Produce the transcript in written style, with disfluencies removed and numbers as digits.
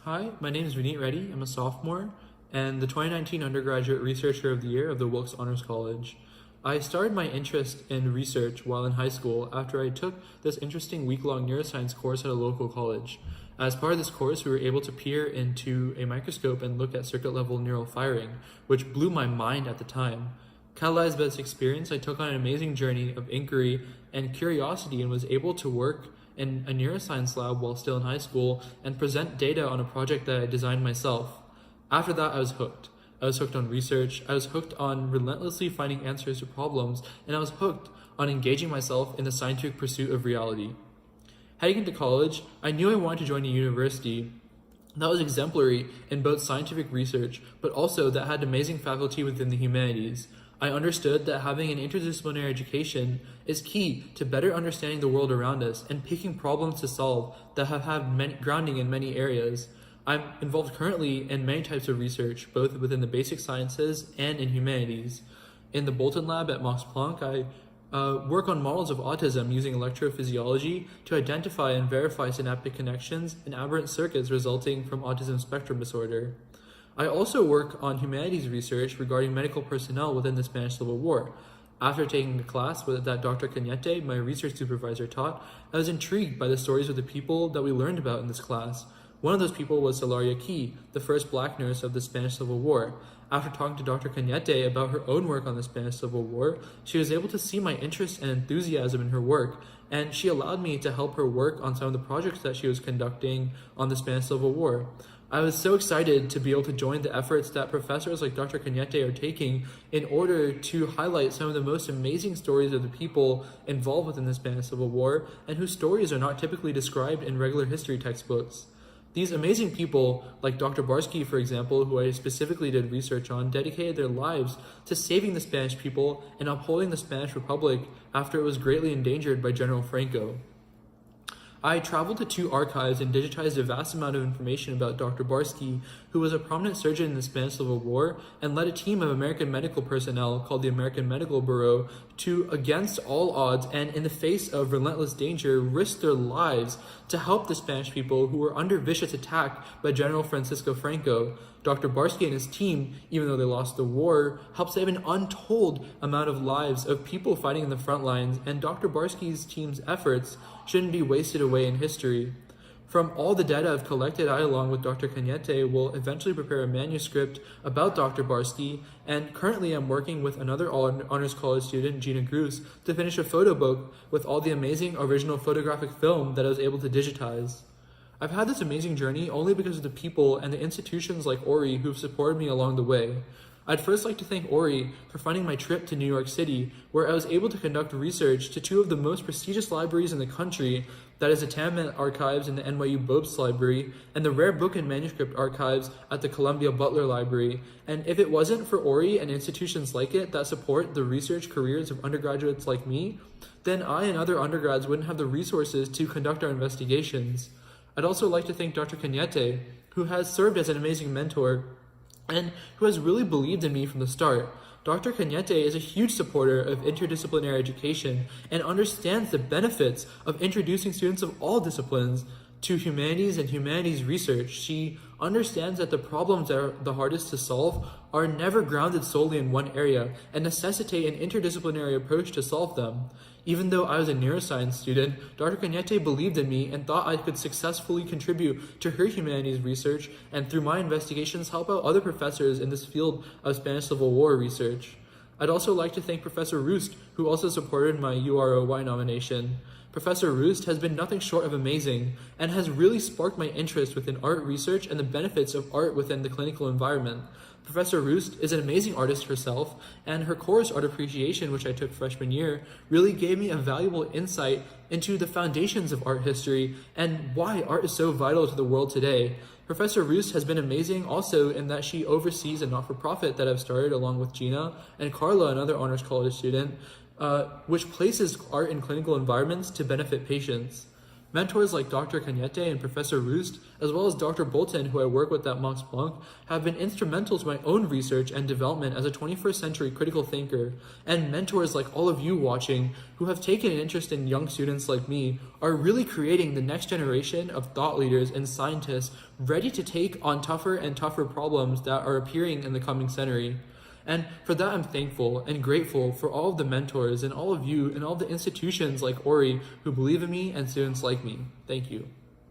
Hi, my name is Vineet Reddy. I'm a sophomore and the 2019 Undergraduate Researcher of the Year of the Wilkes Honors College. I started my interest in research while in high school after I took this interesting week-long neuroscience course at a local college. As part of this course, we were able to peer into a microscope and look at circuit-level neural firing, which blew my mind at the time. Catalyzed by this experience, I took on an amazing journey of inquiry and curiosity and was able to work in a neuroscience lab while still in high school and present data on a project that I designed myself. After that, I was hooked. I was hooked on research, I was hooked on relentlessly finding answers to problems, and I was hooked on engaging myself in the scientific pursuit of reality. Heading into college, I knew I wanted to join a university that was exemplary in both scientific research, but also that had amazing faculty within the humanities. I understood that having an interdisciplinary education is key to better understanding the world around us and picking problems to solve that have had grounding in many areas. I'm involved currently in many types of research, both within the basic sciences and in humanities. In the Bolton lab at Max Planck, I work on models of autism using electrophysiology to identify and verify synaptic connections and aberrant circuits resulting from autism spectrum disorder. I also work on humanities research regarding medical personnel within the Spanish Civil War. After taking a class that Dr. Cañete, my research supervisor, taught, I was intrigued by the stories of the people that we learned about in this class. One of those people was Hilaria Key, the first black nurse of the Spanish Civil War. After talking to Dr. Cañete about her own work on the Spanish Civil War, she was able to see my interest and enthusiasm in her work, and she allowed me to help her work on some of the projects that she was conducting on the Spanish Civil War. I was so excited to be able to join the efforts that professors like Dr. Cañete are taking in order to highlight some of the most amazing stories of the people involved within the Spanish Civil War and whose stories are not typically described in regular history textbooks. These amazing people, like Dr. Barsky, for example, who I specifically did research on, dedicated their lives to saving the Spanish people and upholding the Spanish Republic after it was greatly endangered by General Franco. I traveled to 2 archives and digitized a vast amount of information about Dr. Barsky, who was a prominent surgeon in the Spanish Civil War and led a team of American medical personnel called the American Medical Bureau to, against all odds and in the face of relentless danger, risk their lives to help the Spanish people who were under vicious attack by General Francisco Franco. Dr. Barsky and his team, even though they lost the war, helped save an untold amount of lives of people fighting in the front lines, and Dr. Barsky's team's efforts shouldn't be wasted away in history. From all the data I've collected, I, along with Dr. Cañete, will eventually prepare a manuscript about Dr. Barsky, and currently I'm working with another Honors College student, Gina Gruss, to finish a photo book with all the amazing original photographic film that I was able to digitize. I've had this amazing journey only because of the people and the institutions like UROY who've supported me along the way. I'd first like to thank UROY for funding my trip to New York City, where I was able to conduct research to 2 of the most prestigious libraries in the country, that is the Tammany Archives and the NYU Bobst Library, and the Rare Book and Manuscript Archives at the Columbia Butler Library. And if it wasn't for UROY and institutions like it that support the research careers of undergraduates like me, then I and other undergrads wouldn't have the resources to conduct our investigations. I'd also like to thank Dr. Cañete, who has served as an amazing mentor and who has really believed in me from the start. Dr. Cañete is a huge supporter of interdisciplinary education and understands the benefits of introducing students of all disciplines to humanities and humanities research. She understands that the problems that are the hardest to solve are never grounded solely in one area and necessitate an interdisciplinary approach to solve them. Even though I was a neuroscience student, Dr. Cañete believed in me and thought I could successfully contribute to her humanities research and through my investigations help out other professors in this field of Spanish Civil War research. I'd also like to thank Professor Roost, who also supported my UROY nomination. Professor Roost has been nothing short of amazing and has really sparked my interest within art research and the benefits of art within the clinical environment. Professor Roost is an amazing artist herself, and her course, Art Appreciation, which I took freshman year, really gave me a valuable insight into the foundations of art history and why art is so vital to the world today. Professor Roost has been amazing also in that she oversees a not-for-profit that I've started along with Gina and Carla, another Honors College student, which places art in clinical environments to benefit patients. Mentors like Dr. Cagnette and Professor Roost, as well as Dr. Bolton, who I work with at Max Planck, have been instrumental to my own research and development as a 21st century critical thinker. And mentors like all of you watching, who have taken an interest in young students like me, are really creating the next generation of thought leaders and scientists ready to take on tougher and tougher problems that are appearing in the coming century. And for that, I'm thankful and grateful for all of the mentors and all of you and all the institutions like UROY who believe in me and students like me. Thank you.